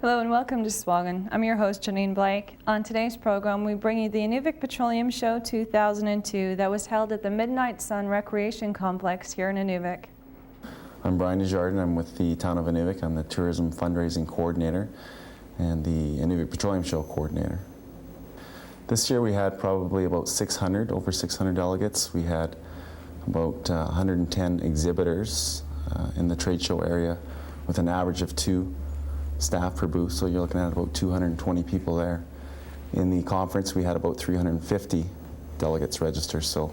Hello and welcome to SUAANGAN. I'm your host, Janine Blake. On today's program, we bring you the Inuvik Petroleum Show 2002 that was held at the Midnight Sun Recreation Complex here in Inuvik. I'm Brian Desjardins. I'm with the Town of Inuvik. I'm the Tourism Fundraising Coordinator and the Inuvik Petroleum Show Coordinator. This year we had probably about over 600 delegates. We had about 110 exhibitors in the trade show area with an average of 2 staff per booth, so you're looking at about 220 people there. In the conference we had about 350 delegates register, so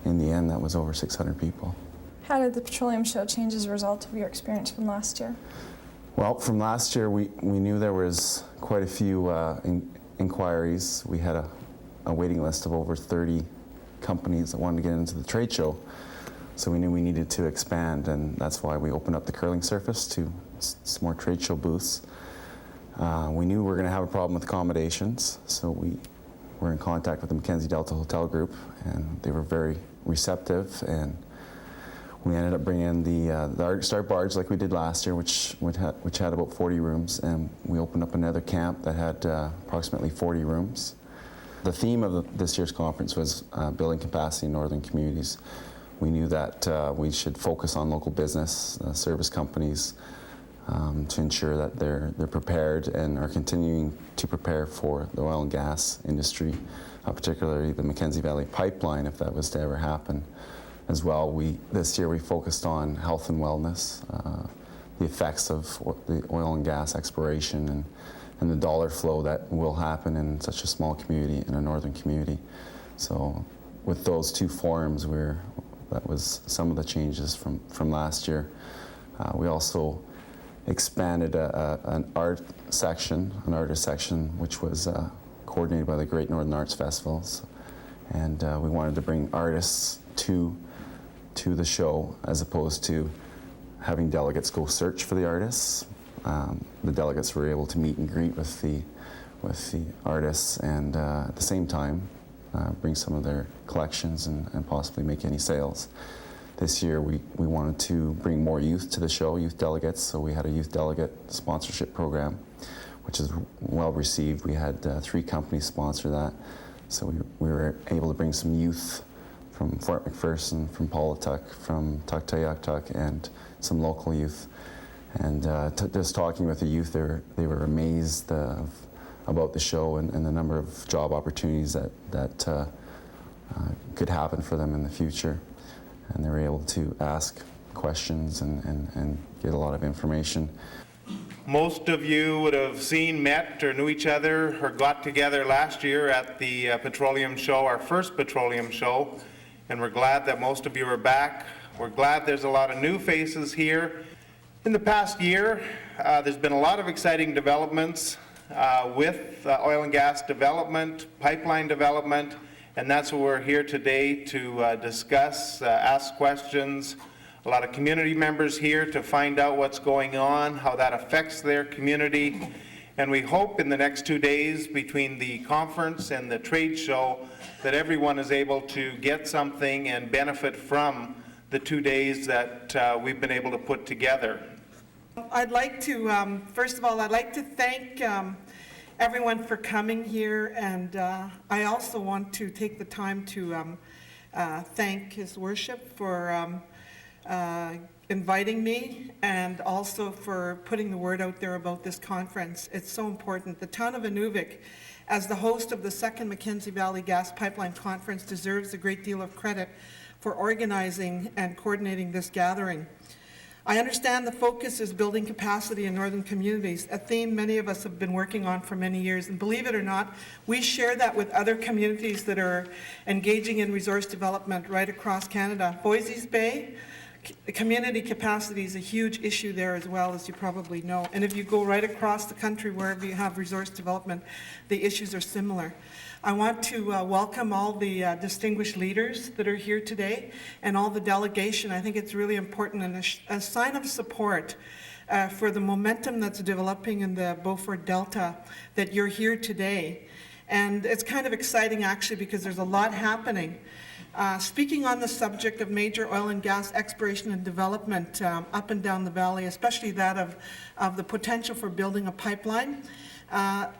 in the end that was over 600 people. How did the Petroleum Show change as a result of your experience from last year? Well, from last year we knew there was quite a few inquiries. We had a waiting list of over 30 companies that wanted to get into the trade show, so we knew we needed to expand, and that's why we opened up the curling surface to some more trade show booths. We knew we were going to have a problem with accommodations, so we were in contact with the Mackenzie Delta Hotel Group, and they were very receptive, and we ended up bringing in the Arctic Star barge like we did last year, which had about 40 rooms, and we opened up another camp that had approximately 40 rooms. The theme of this year's conference was building capacity in northern communities. We knew that we should focus on local business, service companies, to ensure that they're prepared and are continuing to prepare for the oil and gas industry, particularly the Mackenzie Valley Pipeline, if that was to ever happen. As well, this year we focused on health and wellness, the effects of the oil and gas exploration and the dollar flow that will happen in such a small community, in a northern community. So with those 2 forums, that was some of the changes from last year. We also expanded an artist section, which was coordinated by the Great Northern Arts Festivals, and we wanted to bring artists to the show as opposed to having delegates go search for the artists. The delegates were able to meet and greet with the artists, and at the same time bring some of their collections and possibly make any sales. This year we wanted to bring more youth to the show, youth delegates, so we had a youth delegate sponsorship program, which is well received. We had 3 companies sponsor that, so we were able to bring some youth from Fort McPherson, from Paulatuck, from Tuktoyaktuk, and some local youth. And just talking with the youth, they were amazed about the show and the number of job opportunities that could happen for them in the future. And they were able to ask questions and get a lot of information. Most of you would have seen, met, or knew each other, or got together last year at the Petroleum Show, our first Petroleum Show, and we're glad that most of you are back. We're glad there's a lot of new faces here. In the past year, there's been a lot of exciting developments with oil and gas development, pipeline development, and that's what we're here today to discuss, ask questions. A lot of community members here to find out what's going on, how that affects their community. And we hope in the next 2 days between the conference and the trade show that everyone is able to get something and benefit from the 2 days that we've been able to put together. I'd like to, first of all, I'd like to thank everyone for coming here, and I also want to take the time to thank His Worship for inviting me and also for putting the word out there about this conference. It's so important. The town of Inuvik, as the host of the second Mackenzie Valley Gas Pipeline Conference, deserves a great deal of credit for organizing and coordinating this gathering. I understand the focus is building capacity in northern communities, a theme many of us have been working on for many years. And believe it or not, we share that with other communities that are engaging in resource development right across Canada. Voisey's Bay, community capacity is a huge issue there as well, as you probably know. And if you go right across the country wherever you have resource development, the issues are similar. I want to welcome all the distinguished leaders that are here today and all the delegation. I think it's really important and a sign of support for the momentum that's developing in the Beaufort Delta that you're here today. And it's kind of exciting actually because there's a lot happening. speaking on the subject of major oil and gas exploration and development up and down the valley, especially that of the potential for building a pipeline.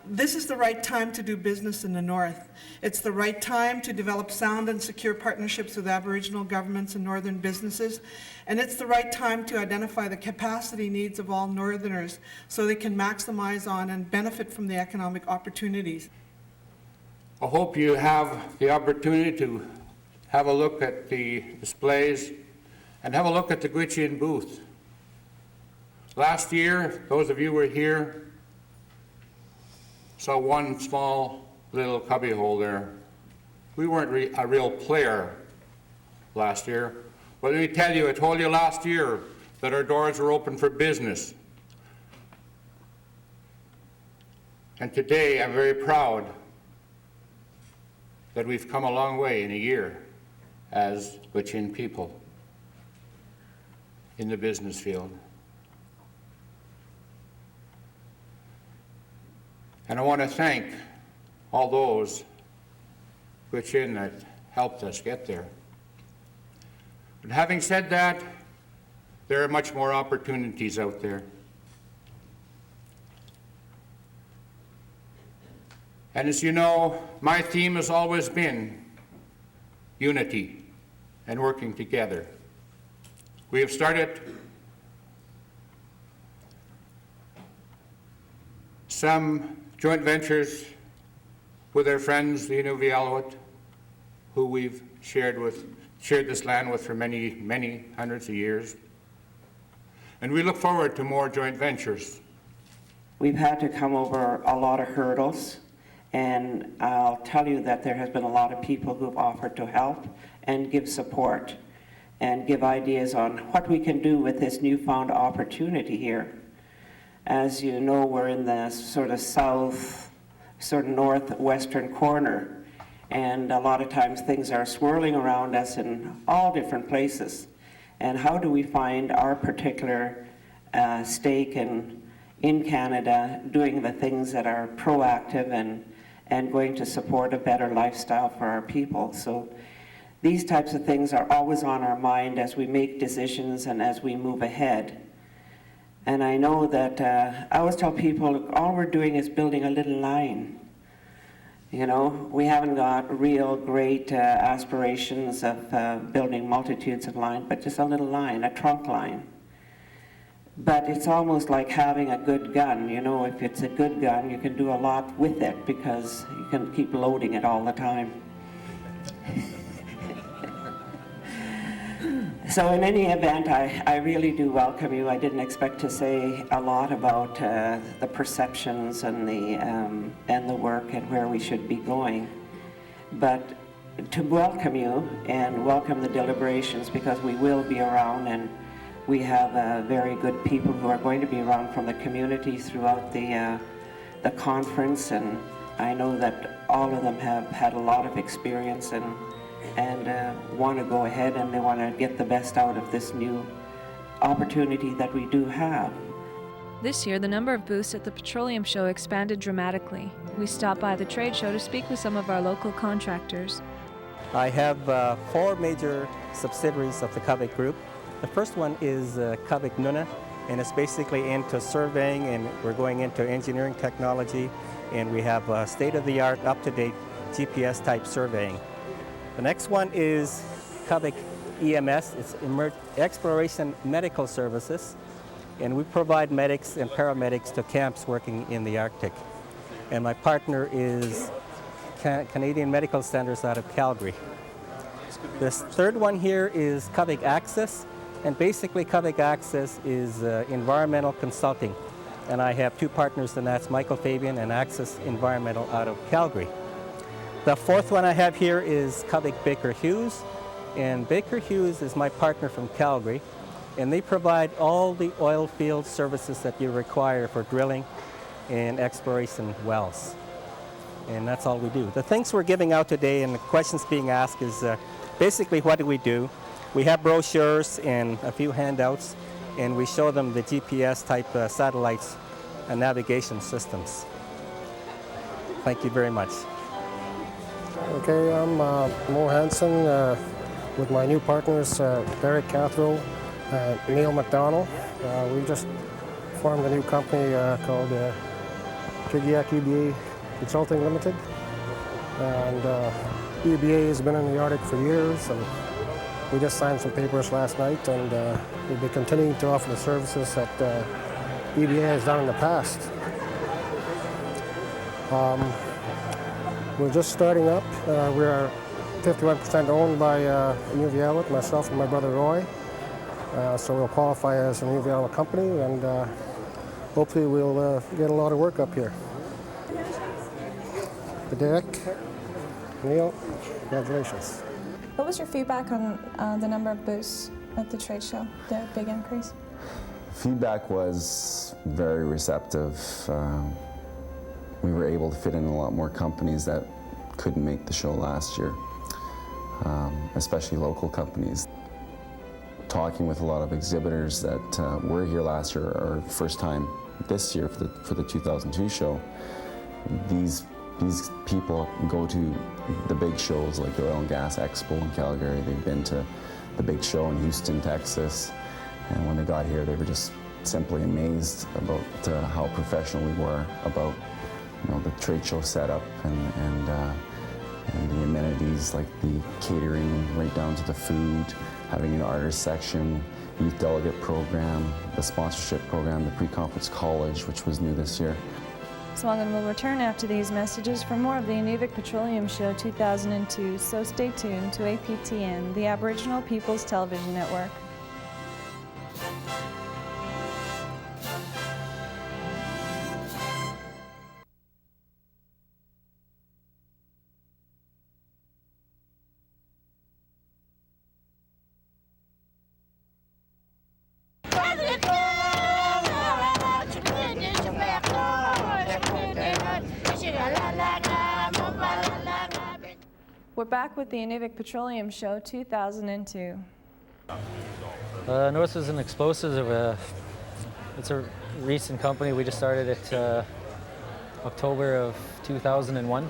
This is the right time to do business in the north. It's the right time to develop sound and secure partnerships with Aboriginal governments and northern businesses. And it's the right time to identify the capacity needs of all northerners so they can maximize on and benefit from the economic opportunities. I hope you have the opportunity to have a look at the displays and have a look at the Gwich'in booth. Last year, those of you who were here saw one small little cubbyhole there. We weren't a real player last year, but let me tell you, I told you last year that our doors were open for business. And today I'm very proud that we've come a long way in a year as Gwich'in people in the business field. And I want to thank all those Gwich'in that helped us get there. But having said that, there are much more opportunities out there. And as you know, my theme has always been unity and working together. We have started some joint ventures with our friends, the Inuvik, who we've shared this land with for many, many hundreds of years. And we look forward to more joint ventures. We've had to come over a lot of hurdles, and I'll tell you that there has been a lot of people who've offered to help and give support and give ideas on what we can do with this newfound opportunity here. As you know, we're in the sort of northwestern corner, and a lot of times things are swirling around us in all different places. And how do we find our particular stake in Canada doing the things that are proactive and going to support a better lifestyle for our people? So these types of things are always on our mind as we make decisions and as we move ahead. And I know that I always tell people all we're doing is building a little line. You know, we haven't got real great aspirations of building multitudes of lines, but just a little line, a trunk line. But it's almost like having a good gun. You know, if it's a good gun, you can do a lot with it because you can keep loading it all the time. So in any event, I really do welcome you. I didn't expect to say a lot about the perceptions and the work and where we should be going. But to welcome you and welcome the deliberations, because we will be around, and we have very good people who are going to be around from the community throughout the conference, and I know that all of them have had a lot of experience and want to go ahead, and they want to get the best out of this new opportunity that we do have. This year, the number of booths at the Petroleum Show expanded dramatically. We stopped by the trade show to speak with some of our local contractors. I have 4 major subsidiaries of the Kavik Group. The first one is Kavik Nuna, and it's basically into surveying, and we're going into engineering technology, and we have state-of-the-art, up-to-date GPS-type surveying. The next one is Kavik EMS. It's Exploration Medical Services, and we provide medics and paramedics to camps working in the Arctic. And my partner is Canadian Medical Centers out of Calgary. This third one here is Kavik Access, and basically Kavik Access is environmental consulting, and I have 2 partners, and that's Michael Fabian and Access Environmental out of Calgary. The fourth one I have here is Kavik Baker Hughes, and Baker Hughes is my partner from Calgary, and they provide all the oil field services that you require for drilling and exploration wells. And that's all we do. The things we're giving out today and the questions being asked is basically what do we do? We have brochures and a few handouts, and we show them the GPS type satellites and navigation systems. Thank you very much. Okay, I'm Mo Hansen, with my new partners, Eric Cathro and Neil McDonald. We just formed a new company called Kigiak EBA Consulting Limited. And EBA has been in the Arctic for years, and we just signed some papers last night, and we'll be continuing to offer the services that EBA has done in the past. We're just starting up. We are 51% owned by Inuvik, myself and my brother Roy. So we'll qualify as an Inuvik company, and hopefully we'll get a lot of work up here. Derek, Neil, congratulations. What was your feedback on the number of booths at the trade show, the big increase? Feedback was very receptive. We were able to fit in a lot more companies that couldn't make the show last year, especially local companies. Talking with a lot of exhibitors that were here last year or first time this year for the 2002 show, these people go to the big shows like the Oil and Gas Expo in Calgary. They've been to the big show in Houston, Texas, and when they got here, they were just simply amazed about how professional we were about the trade show setup and the amenities like the catering right down to the food, having an artist section, youth delegate program, the sponsorship program, the pre-conference college, which was new this year. SUAANGAN will return after these messages for more of the Inuvik Petroleum Show 2002, so stay tuned to APTN, the Aboriginal People's Television Network. We're back with the Inuvik Petroleum Show 2002. North is an explosives. It's a recent company. We just started it October of 2001.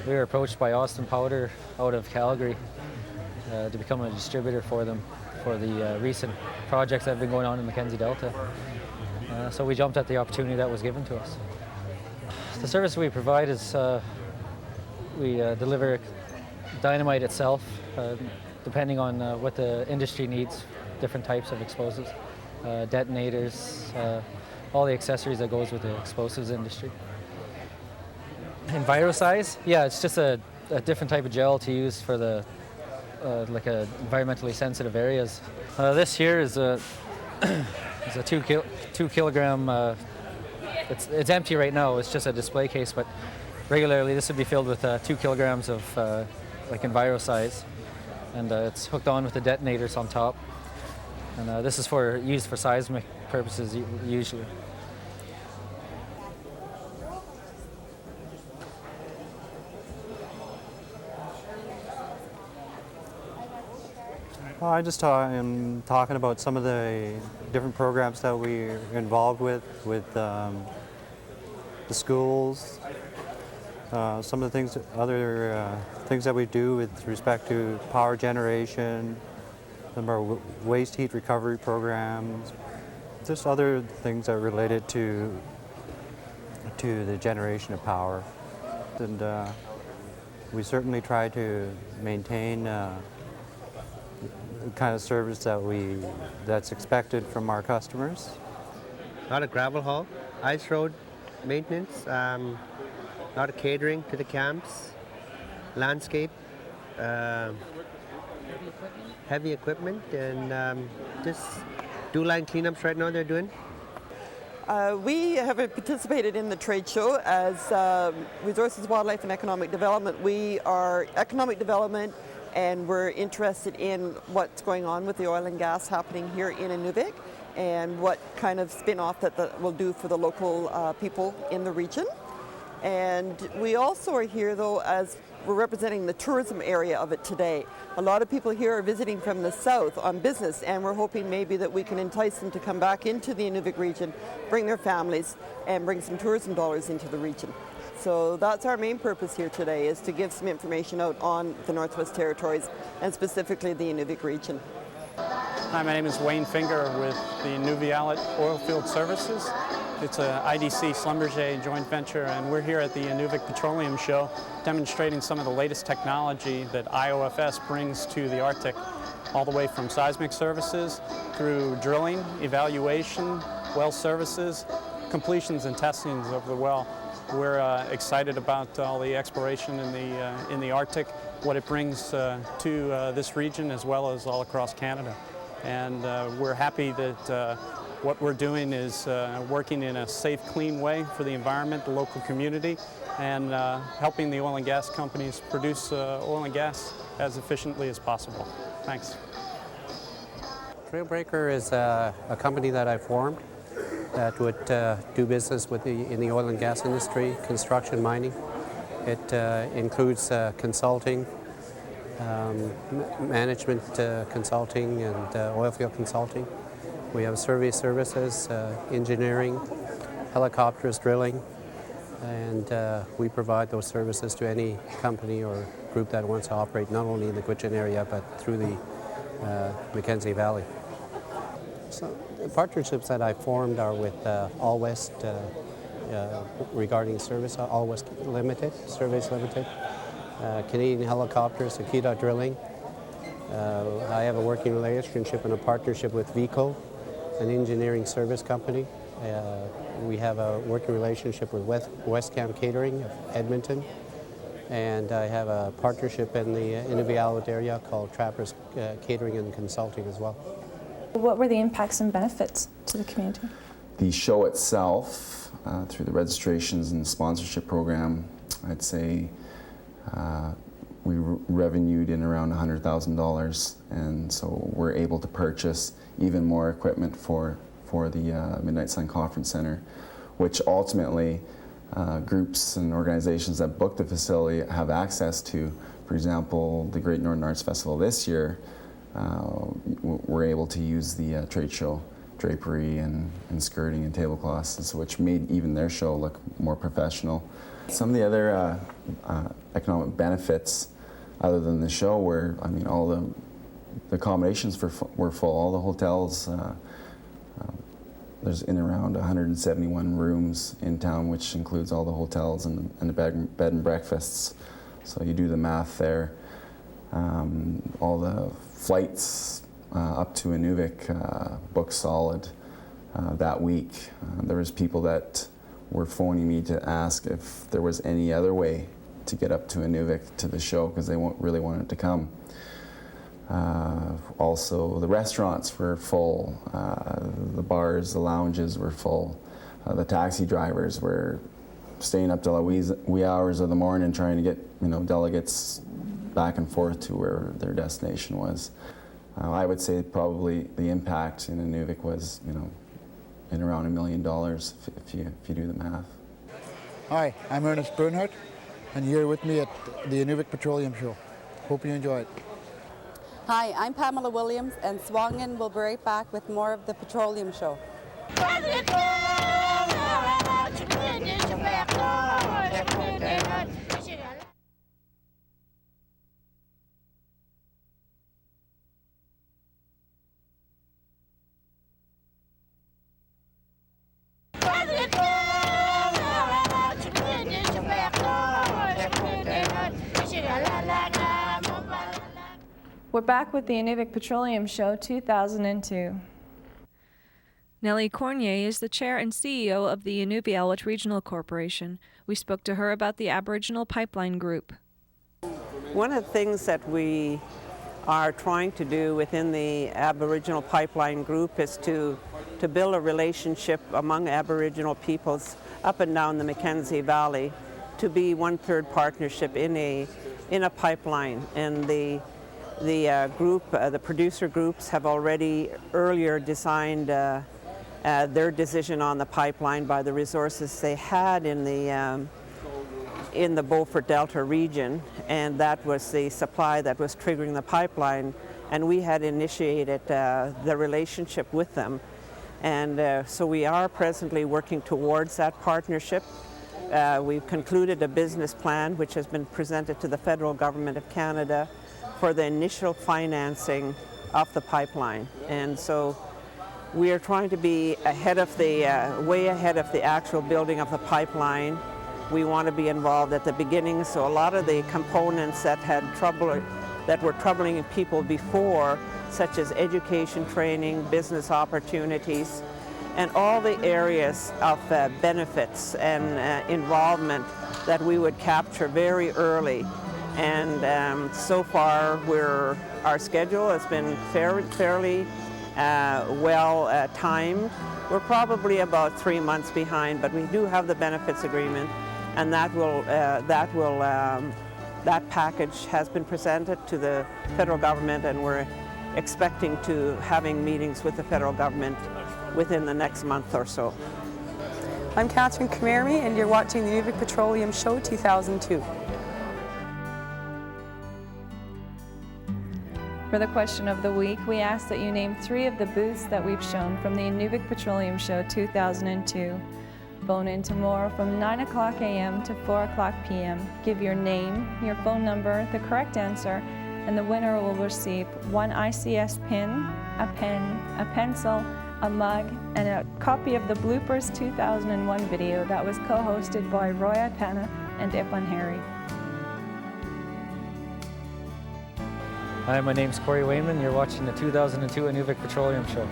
We were approached by Austin Powder out of Calgary to become a distributor for them for the recent projects that have been going on in the Mackenzie Delta. So we jumped at the opportunity that was given to us. The service we provide is we deliver dynamite itself, depending on what the industry needs, different types of explosives, detonators, all the accessories that goes with the explosives industry. EnviroSize, yeah, it's just a different type of gel to use for the like environmentally sensitive areas. This here is a it's a 2 kilogram. It's empty right now. It's just a display case, but regularly this would be filled with 2 kilograms of like EnviroSize, and it's hooked on with the detonators on top. And this is used for seismic purposes usually. I just am talking about some of the different programs that we're involved with the schools, some of the other things that we do with respect to power generation, some of our waste heat recovery programs, just other things that are related to the generation of power. And we certainly try to maintain the kind of service that's expected from our customers. A lot of gravel haul, ice road maintenance, a lot of catering to the camps, landscape, heavy equipment, and just line cleanups right now they're doing. We have participated in the trade show as Resources, Wildlife and Economic Development. We are economic development, and we're interested in what's going on with the oil and gas happening here in Inuvik and what kind of spin-off that will do for the local people in the region. And we also are here though as we're representing the tourism area of it today. A lot of people here are visiting from the south on business, and we're hoping maybe that we can entice them to come back into the Inuvik region, bring their families, and bring some tourism dollars into the region. So that's our main purpose here today, is to give some information out on the Northwest Territories and specifically the Inuvik region. Hi, my name is Wayne Finger with the Inuvik Oilfield Services. It's a IDC Schlumberger joint venture, and we're here at the Inuvik Petroleum Show demonstrating some of the latest technology that IOFS brings to the Arctic, all the way from seismic services through drilling, evaluation, well services, completions and testings of the well. We're excited about all the exploration in the Arctic, what it brings to this region as well as all across Canada. And we're happy that what we're doing is working in a safe, clean way for the environment, the local community, and helping the oil and gas companies produce oil and gas as efficiently as possible. Thanks. Trailbreaker is a company that I formed that would do business in the oil and gas industry, construction, mining. It includes consulting, management consulting, and oilfield consulting. We have survey services, engineering, helicopters, drilling, and we provide those services to any company or group that wants to operate not only in the Gwich'in area but through the Mackenzie Valley. So the partnerships that I formed are with All West regarding service, All West Limited, Surveys Limited, Canadian Helicopters, Akita Drilling. I have a working relationship and a partnership with VICO, an engineering service company. We have a working relationship with Westcam Catering of Edmonton, and I have a partnership in the Inuvik area called Trappers Catering and Consulting as well. What were the impacts and benefits to the community? The show itself, through the registrations and sponsorship program, I'd say we revenued in around $100,000, and so we're able to purchase even more equipment for the Midnight Sun Conference Center, which ultimately groups and organizations that book the facility have access to. For example, the Great Northern Arts Festival this year, we're able to use the trade show drapery and skirting and tablecloths, which made even their show look more professional. Some of the other economic benefits other than the show were, I mean, all the accommodations were full. All the hotels, there's in around 171 rooms in town, which includes all the hotels and the bed and breakfasts. So you do the math there. All the flights up to Inuvik booked solid that week. There was people that were phoning me to ask if there was any other way to get up to Inuvik to the show because they really wanted to come. Also, the restaurants were full, the bars, the lounges were full. The taxi drivers were staying up till the wee hours of the morning trying to get delegates back and forth to where their destination was. I would say probably the impact in Inuvik was in around $1 million if you do the math. Hi, I'm Ernest Bernhardt, and you're with me at the Inuvik Petroleum Show. Hope you enjoy it. Hi, I'm Pamela Williams, and SUAANGAN will be right back with more of the Petroleum Show. We're back with the Inuvik Petroleum Show 2002. Nellie Cornier is the chair and CEO of the Inuvik Regional Corporation. We spoke to her about the Aboriginal Pipeline Group. One of the things that we are trying to do within the Aboriginal Pipeline Group is to build a relationship among Aboriginal peoples up and down the Mackenzie Valley to be one-third partnership in a pipeline. And the producer groups have already earlier designed their decision on the pipeline by the resources they had in the Beaufort Delta region, and that was the supply that was triggering the pipeline, and we had initiated the relationship with them. And so we are presently working towards that partnership, we've concluded a business plan which has been presented to the federal government of Canada for the initial financing of the pipeline. And so we are trying to be ahead of the, way ahead of the actual building of the pipeline. We want to be involved at the beginning, so a lot of the components that were troubling people before, such as education training, business opportunities, and all the areas of benefits and involvement that we would capture very early. And so far, our schedule has been fairly well timed. We're probably about 3 months behind, but we do have the benefits agreement, and that package has been presented to the federal government, and we're expecting to having meetings with the federal government within the next month or so. I'm Catherine Kamermi, and you're watching the Inuvik Petroleum Show 2002. For the question of the week, we ask that you name 3 of the booths that we've shown from the Inuvik Petroleum Show 2002. Phone in tomorrow from 9 o'clock a.m. to 4 o'clock p.m. Give your name, your phone number, the correct answer, and the winner will receive 1 ICS pin, a pen, a pencil, a mug, and a copy of the Bloopers 2001 video that was co-hosted by Roya Pana and Ipan Harry. Hi, my name's Corey Wayman. You're watching the 2002 Inuvik Petroleum Show.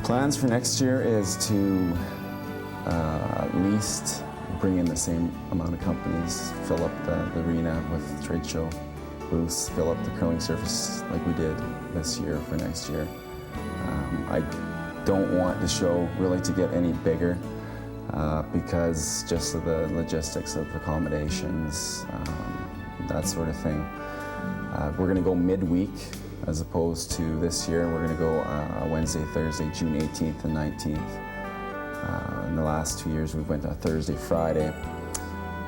Plans for next year is to at least bring in the same amount of companies, fill up the arena with trade show booths, fill up the curling surface like we did this year for next year. I don't want the show really to get any bigger because just of the logistics of accommodations, that sort of thing. We're going to go midweek as opposed to this year. We're going to go Wednesday, Thursday, June 18th and 19th. In the last 2 years, we went on Thursday, Friday.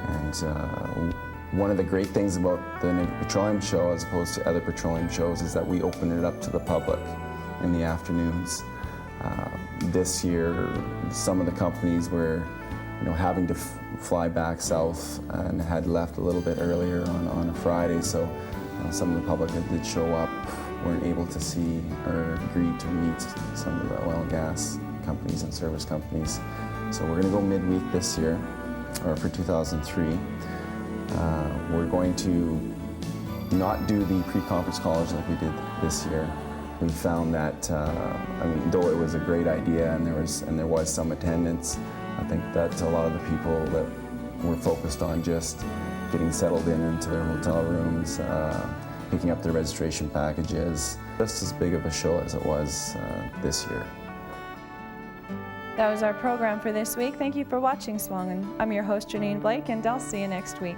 And one of the great things about the Inuvik Petroleum Show, as opposed to other petroleum shows, is that we open it up to the public in the afternoons. This year, some of the companies were having to fly back south and had left a little bit earlier on a Friday, so some of the public that did show up weren't able to see or agreed to meet some of the oil and gas companies and service companies. So we're going to go midweek this year, or for 2003. We're going to not do the pre-conference college like we did this year. We found that, though it was a great idea and there was some attendance, I think that a lot of the people that were focused on just getting settled into their hotel rooms, picking up their registration packages, just as big of a show as it was this year. That was our program for this week. Thank you for watching SUAANGAN. I'm your host, Janine Blake, and I'll see you next week.